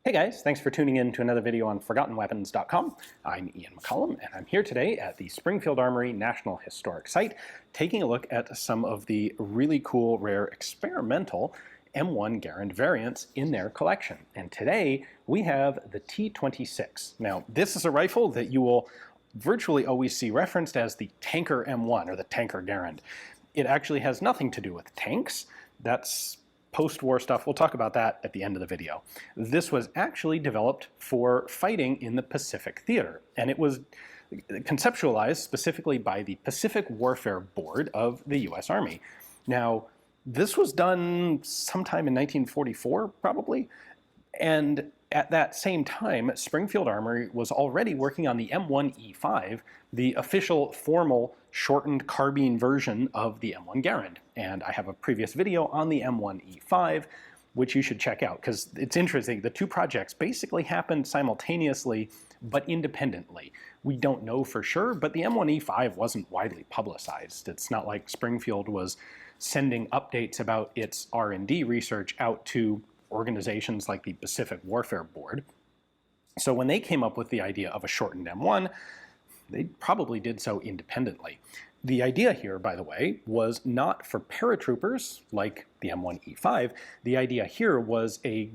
Hey guys, thanks for tuning in to another video on ForgottenWeapons.com. I'm Ian McCollum, and I'm here today at the Springfield Armory National Historic Site, taking a look at some of the really cool, rare, experimental M1 Garand variants in their collection. And today, we have the T26. Now, this is a rifle that you will virtually always see referenced as the Tanker M1, or the Tanker Garand. It actually has nothing to do with tanks. That's post-war stuff. We'll talk about that at the end of the video. This was actually developed for fighting in the Pacific Theater, and it was conceptualized specifically by the Pacific Warfare Board of the U.S. Army. Now, this was done sometime in 1944, probably, and at that same time, Springfield Armory was already working on the M1E5, the official formal shortened carbine version of the M1 Garand. And I have a previous video on the M1E5, which you should check out, because it's interesting. The two projects basically happened simultaneously, but independently. We don't know for sure, but the M1E5 wasn't widely publicized. It's not like Springfield was sending updates about its R&D research out to organizations like the Pacific Warfare Board. So when they came up with the idea of a shortened M1, they probably did so independently. The idea here, by the way, was not for paratroopers like the M1E5. The idea here was a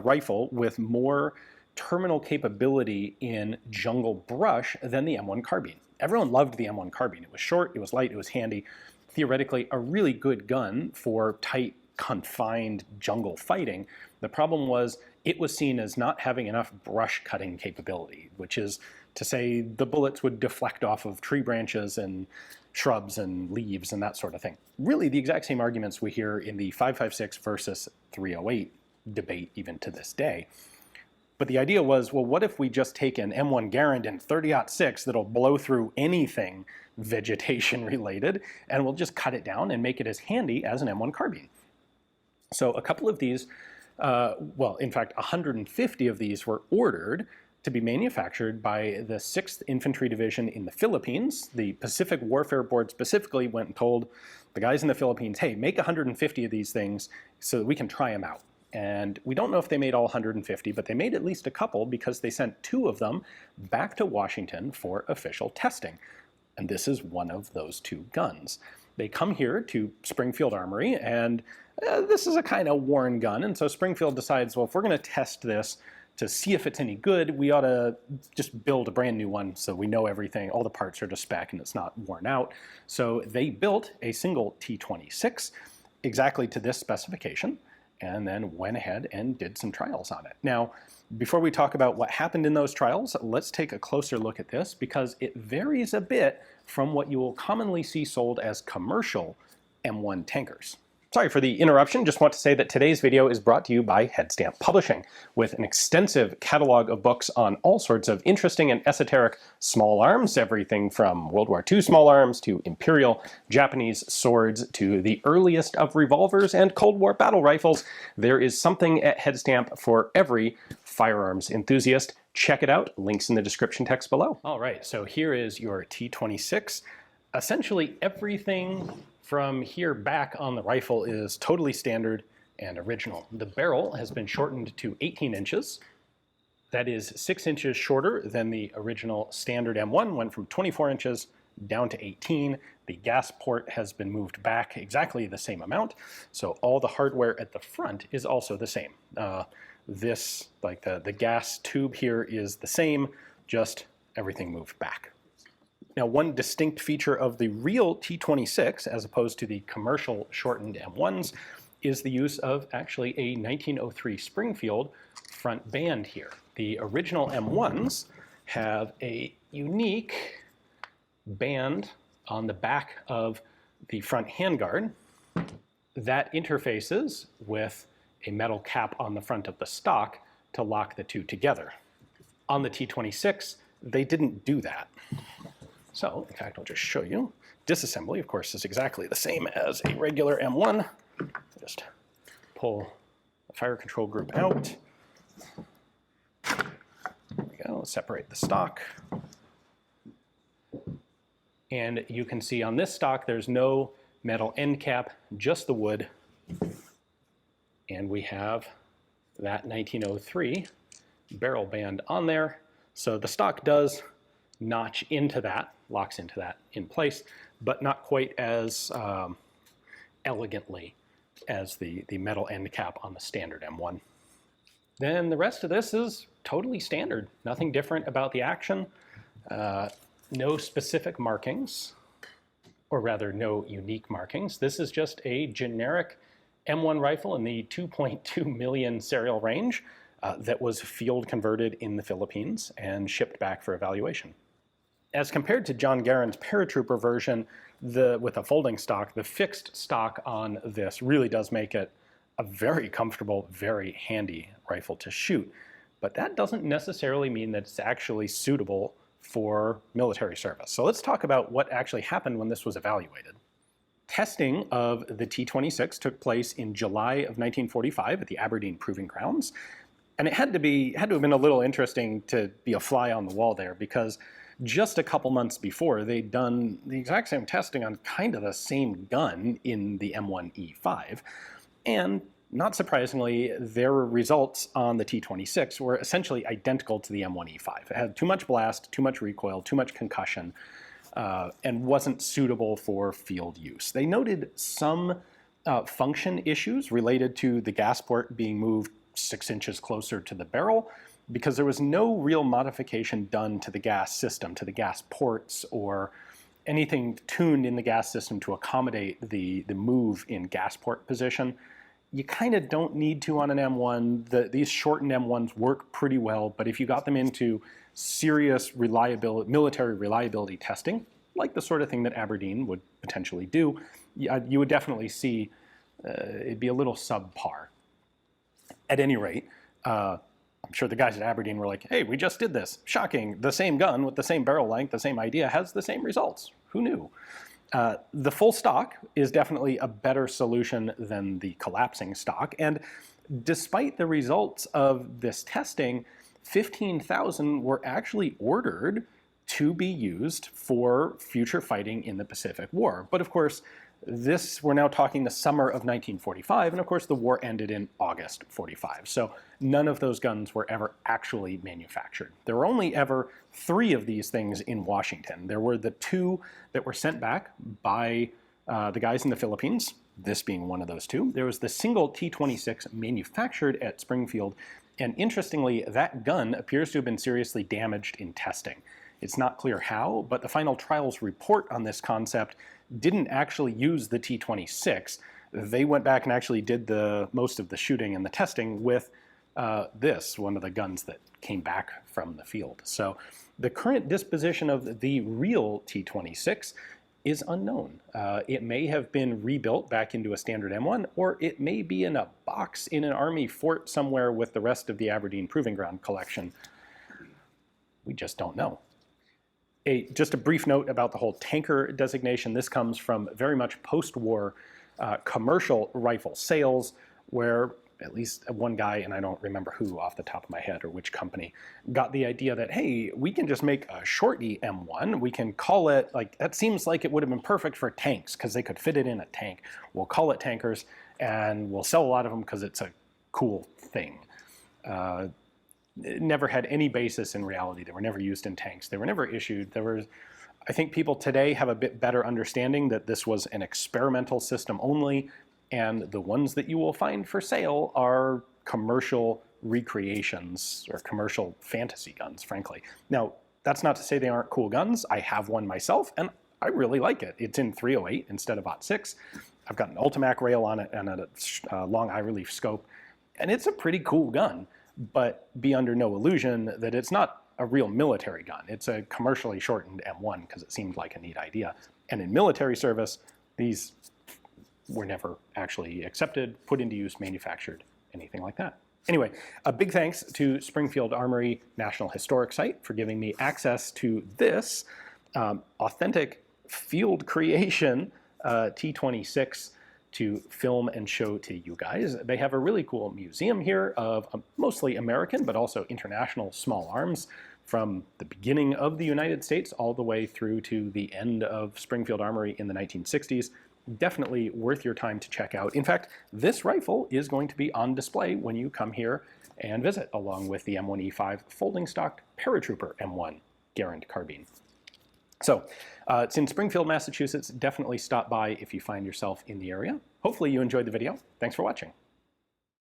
rifle with more terminal capability in jungle brush than the M1 carbine. Everyone loved the M1 carbine. It was short, it was light, it was handy. Theoretically, a really good gun for tight, confined jungle fighting. The problem was it was seen as not having enough brush cutting capability, which is to say the bullets would deflect off of tree branches and shrubs and leaves and that sort of thing. Really the exact same arguments we hear in the 5.56 versus 308 debate even to this day. But the idea was, well, what if we just take an M1 Garand in 30-06 that'll blow through anything vegetation related, and we'll just cut it down and make it as handy as an M1 carbine. So a couple of these, well, in fact, 150 of these were ordered to be manufactured by the 6th Infantry Division in the Philippines. The Pacific Warfare Board specifically went and told the guys in the Philippines, hey, make 150 of these things so that we can try them out. And we don't know if they made all 150, but they made at least a couple because they sent 2 of them back to Washington for official testing. And this is one of those 2 guns. They come here to Springfield Armory, and this is a kind of worn gun, and so Springfield decides, well, if we're going to test this to see if it's any good, we ought to just build a brand new one so we know everything, all the parts are to spec and it's not worn out. So they built a single T26 exactly to this specification, and then went ahead and did some trials on it. Now, before we talk about what happened in those trials, let's take a closer look at this because it varies a bit from what you will commonly see sold as commercial M1 tankers. Sorry for the interruption, just want to say that today's video is brought to you by Headstamp Publishing, with an extensive catalog of books on all sorts of interesting and esoteric small arms, everything from World War II small arms to Imperial Japanese swords to the earliest of revolvers and Cold War battle rifles. There is something at Headstamp for every firearms enthusiast. Check it out, links in the description text below. All right, so here is your T26. Essentially everything from here back on the rifle is totally standard and original. The barrel has been shortened to 18 inches. That is 6 inches shorter than the original standard M1, went from 24 inches down to 18. The gas port has been moved back exactly the same amount, so all the hardware at the front is also the same. This, like the gas tube here is the same, just everything moved back. Now, one distinct feature of the real T26, as opposed to the commercial shortened M1s, is the use of actually a 1903 Springfield front band here. The original M1s have a unique band on the back of the front handguard that interfaces with a metal cap on the front of the stock to lock the two together. On the T26, they didn't do that. So, in fact, I'll just show you. Disassembly, of course, is exactly the same as a regular M1. Just pull the fire control group out. There we go, separate the stock. And you can see on this stock, there's no metal end cap, just the wood. And we have that 1903 barrel band on there. So the stock does notch into that, locks into that in place, but not quite as elegantly as the metal end cap on the standard M1. Then the rest of this is totally standard. Nothing different about the action. No specific markings, or rather no unique markings. This is just a generic M1 rifle in the 2.2 million serial range that was field converted in the Philippines and shipped back for evaluation. As compared to John Garand's paratrooper version with a folding stock, the fixed stock on this really does make it a very comfortable, very handy rifle to shoot. But that doesn't necessarily mean that it's actually suitable for military service. So let's talk about what actually happened when this was evaluated. Testing of the T26 took place in July of 1945 at the Aberdeen Proving Grounds. And it had to have been a little interesting to be a fly on the wall there, because just a couple months before, they'd done the exact same testing on kind of the same gun in the M1E5. And not surprisingly, their results on the T26 were essentially identical to the M1E5. It had too much blast, too much recoil, too much concussion, and wasn't suitable for field use. They noted some function issues related to the gas port being moved 6 inches closer to the barrel, because there was no real modification done to the gas system, to the gas ports, or anything tuned in the gas system to accommodate the move in gas port position. You kind of don't need to on an M1. These shortened M1s work pretty well, but if you got them into serious military reliability testing, like the sort of thing that Aberdeen would potentially do, you would definitely see it'd be a little subpar. At any rate, I'm sure the guys at Aberdeen were like, hey, we just did this. Shocking. The same gun with the same barrel length, the same idea, has the same results. Who knew? The full stock is definitely a better solution than the collapsing stock. And despite the results of this testing, 15,000 were actually ordered to be used for future fighting in the Pacific War. But of course, we're now talking the summer of 1945, and of course the war ended in August 45. So none of those guns were ever actually manufactured. There were only ever 3 of these things in Washington. There were the 2 that were sent back by the guys in the Philippines, this being one of those 2. There was the single T26 manufactured at Springfield, and interestingly, that gun appears to have been seriously damaged in testing. It's not clear how, but the final trials report on this concept didn't actually use the T26. They went back and actually did most of the shooting and the testing with one of the guns that came back from the field. So the current disposition of the real T26 is unknown. It may have been rebuilt back into a standard M1, or it may be in a box in an Army fort somewhere with the rest of the Aberdeen Proving Ground collection. We just don't know. Just a brief note about the whole tanker designation. This comes from very much post-war commercial rifle sales, where at least one guy, and I don't remember who off the top of my head or which company, got the idea that, hey, we can just make a shorty M1. We can call it, like, that seems like it would have been perfect for tanks because they could fit it in a tank. We'll call it tankers, and we'll sell a lot of them because it's a cool thing. It never had any basis in reality. They were never used in tanks. They were never issued. I think people today have a bit better understanding that this was an experimental system only, and the ones that you will find for sale are commercial recreations or commercial fantasy guns, frankly. Now, that's not to say they aren't cool guns. I have one myself, and I really like it. It's in .308 instead of .06. I've got an Ultimac rail on it and a long eye relief scope, and it's a pretty cool gun. But be under no illusion that it's not a real military gun. It's a commercially shortened M1 because it seemed like a neat idea. And in military service, these were never actually accepted, put into use, manufactured, anything like that. Anyway, a big thanks to Springfield Armory National Historic Site for giving me access to this authentic field creation T26 to film and show to you guys. They have a really cool museum here of mostly American, but also international small arms from the beginning of the United States all the way through to the end of Springfield Armory in the 1960s. definitely worth your time to check out. In fact, this rifle is going to be on display when you come here and visit, along with the M1E5 folding stock paratrooper M1 Garand carbine. So it's in Springfield, Massachusetts. Definitely stop by if you find yourself in the area. Hopefully you enjoyed the video. Thanks for watching.